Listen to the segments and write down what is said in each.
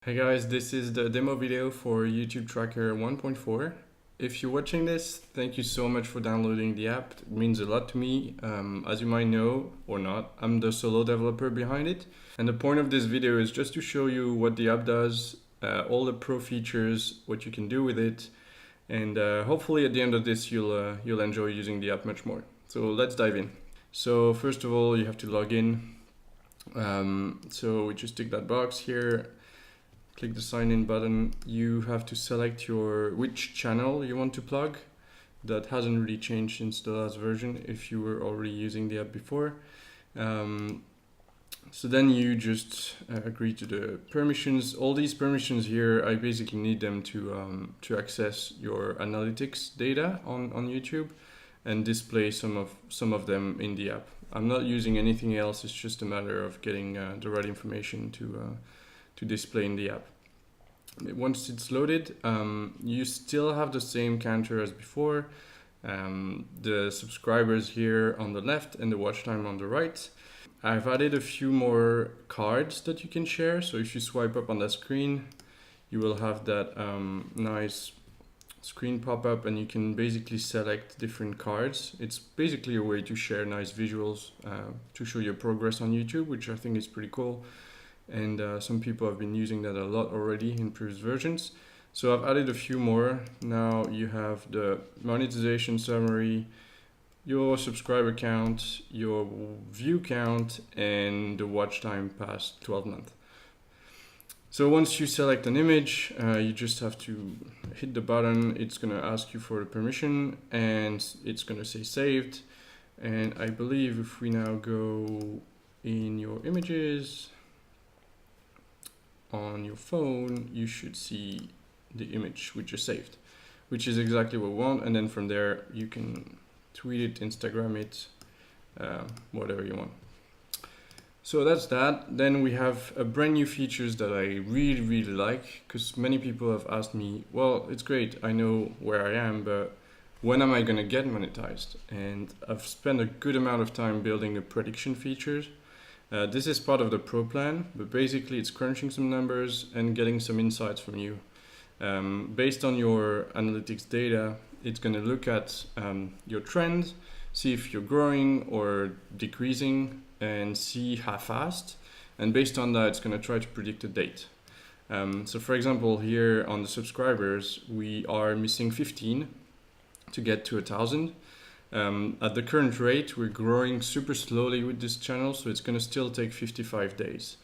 Hey guys, this is the demo video for YTTracker 1.4. If you're watching this, thank you so much for downloading the app. It means a lot to me. As you might know or not, I'm the solo developer behind it. And the point of this video is just to show you what the app does, all the pro features, what you can do with it. And hopefully at the end of this, you'll enjoy using the app much more. So let's dive in. So first of all, you have to log in. So we just tick that box here. Click the sign in button. You have to select which channel you want to plug. That hasn't really changed since the last version if you were already using the app before. So then you just agree to the permissions. All these permissions here, I basically need them to access your analytics data on YouTube and display some of them in the app. I'm not using anything else. It's just a matter of getting the right information to display in the app. Once it's loaded, you still have the same counter as before. The subscribers here on the left and the watch time on the right. I've added a few more cards that you can share. So if you swipe up on the screen, you will have that nice screen pop up and you can basically select different cards. It's basically a way to share nice visuals to show your progress on YouTube, which I think is pretty cool. And some people have been using that a lot already in previous versions. So I've added a few more. Now you have the monetization summary, your subscriber count, your view count, and the watch time past 12 months. So once you select an image, you just have to hit the button. It's going to ask you for the permission and it's going to say saved. And I believe if we now go in your images, on your phone, you should see the image which is saved, which is exactly what we want. And then from there, you can tweet it, Instagram it, whatever you want. So that's that. Then we have a brand new features that I really like, because many people have asked me, well, it's great, I know where I am, but when am I going to get monetized? And I've spent a good amount of time building a prediction features. This is part of the pro plan, but basically it's crunching some numbers and getting some insights from you. Based on your analytics data, it's going to look at your trend, see if you're growing or decreasing, and see how fast. And based on that, it's going to try to predict a date. So for example, here on the subscribers, we are missing 15 to get to 1,000. At the current rate, we're growing super slowly with this channel, so it's going to still take 55 days.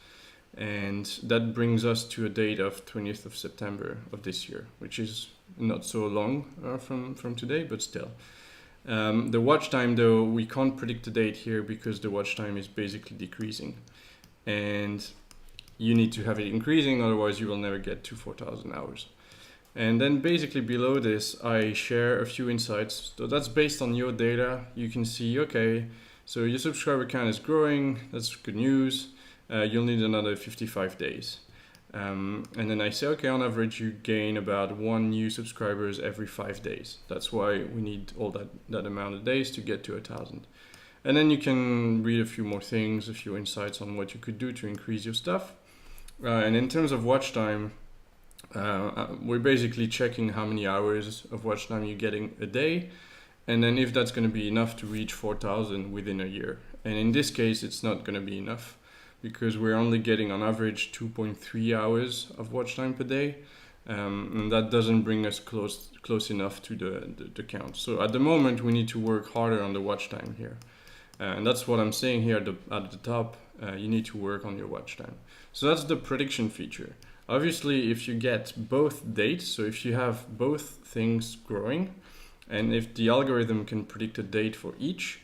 And that brings us to a date of 20th of September of this year, which is not so long from today, but still. The watch time, though, we can't predict the date here because the watch time is basically decreasing. And you need to have it increasing, otherwise you will never get to 4,000 hours. And then basically below this, I share a few insights. So that's based on your data. You can see, okay, so your subscriber count is growing. That's good news. You'll need another 55 days. And then I say, okay, on average, you gain about 1 new subscribers every 5 days. That's why we need all that amount of days to get to 1,000. And then you can read a few more things, a few insights on what you could do to increase your stuff. And in terms of watch time, we're basically checking how many hours of watch time you're getting a day, and then if that's going to be enough to reach 4,000 within a year. And in this case, it's not going to be enough because we're only getting on average 2.3 hours of watch time per day, and that doesn't bring us close enough to the count. So at the moment, we need to work harder on the watch time here, and that's what I'm saying here at the top. You need to work on your watch time. So that's the prediction feature. Obviously, if you get both dates, so if you have both things growing, and if the algorithm can predict a date for each,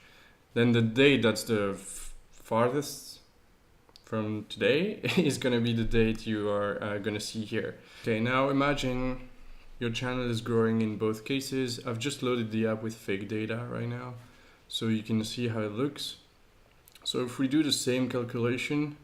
then the date that's the farthest from today is going to be the date you are going to see here. Okay, now imagine your channel is growing in both cases. I've just loaded the app with fake data right now, so you can see how it looks. So if we do the same calculation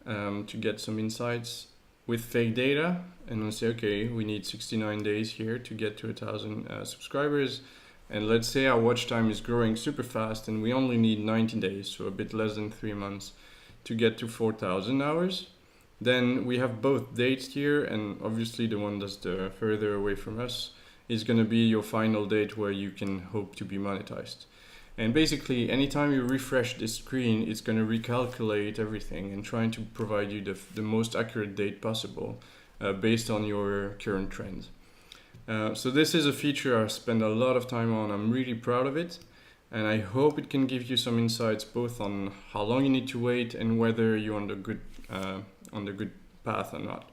to get some insights, with fake data, and we'll say, okay, we need 69 days here to get to 1,000 subscribers. And let's say our watch time is growing super fast and we only need 90 days, so a bit less than 3 months to get to 4,000 hours. Then we have both dates here, and obviously the one that's the further away from us is going to be your final date where you can hope to be monetized. And basically, anytime you refresh this screen, it's going to recalculate everything and trying to provide you the most accurate date possible based on your current trend. So this is a feature I spend a lot of time on. I'm really proud of it. And I hope it can give you some insights both on how long you need to wait and whether you're on the good path or not.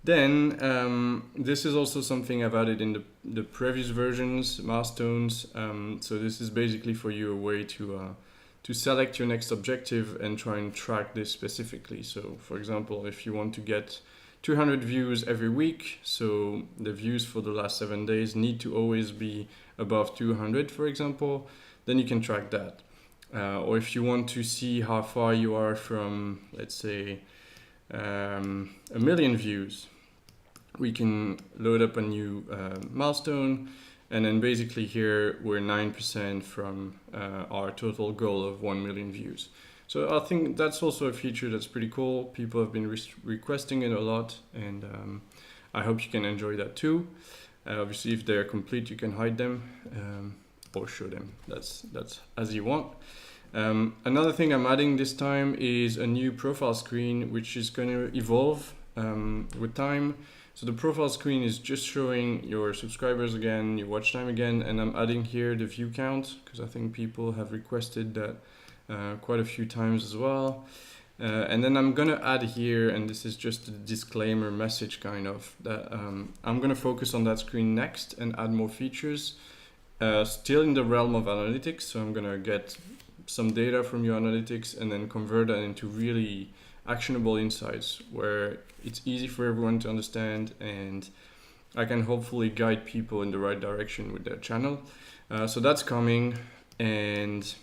This is also something I've added in the previous versions, milestones. So this is basically for you a way to select your next objective and try and track this specifically. So for example, if you want to get 200 views every week, so the views for the last 7 days need to always be above 200, for example, then you can track that. Or if you want to see how far you are from, let's say, 1 million views, we can load up a new milestone, and then basically here we're 9% from our total goal of 1 million views. So I think that's also a feature that's pretty cool. People have been requesting it a lot, and I hope you can enjoy that too. Obviously, if they're complete, you can hide them or show them. That's as you want. Another thing I'm adding this time is a new profile screen, which is going to evolve with time. So the profile screen is just showing your subscribers again, your watch time again, and I'm adding here the view count because I think people have requested that quite a few times as well. And then I'm gonna add here, and this is just a disclaimer message kind of, that I'm gonna focus on that screen next and add more features, still in the realm of analytics. So I'm gonna get some data from your analytics and then convert that into really actionable insights where it's easy for everyone to understand, and I can hopefully guide people in the right direction with their channel. So that's coming. And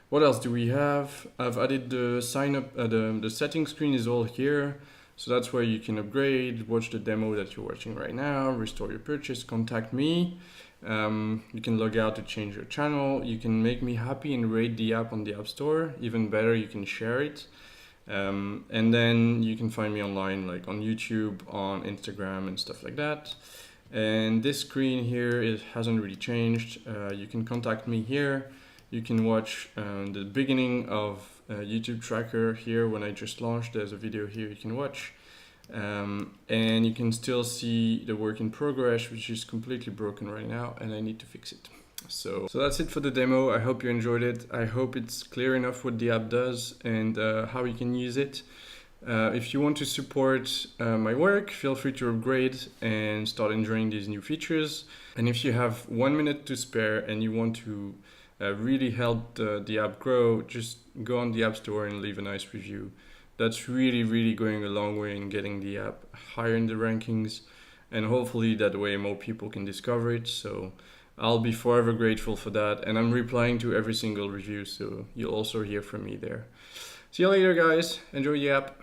what else do we have? I've added the sign up, the settings screen is all here. So that's where you can upgrade, watch the demo that you're watching right now, restore your purchase, contact me. You can log out to change your channel. You can make me happy and rate the app on the App Store. Even better, you can share it. And then you can find me online, like on YouTube, on Instagram and stuff like that. And this screen here, it hasn't really changed. You can contact me here. You can watch the beginning of YTTracker here when I just launched. There's a video here you can watch. And you can still see the work in progress, which is completely broken right now, and I need to fix it. So that's it for the demo. I hope you enjoyed it. I hope it's clear enough what the app does and how you can use it. If you want to support my work, feel free to upgrade and start enjoying these new features. And if you have 1 minute to spare and you want to really help the app grow, just go on the App Store and leave a nice review. That's really, really going a long way in getting the app higher in the rankings, and hopefully that way more people can discover it. So I'll be forever grateful for that, and I'm replying to every single review, so you'll also hear from me there. See you later, guys. Enjoy the app.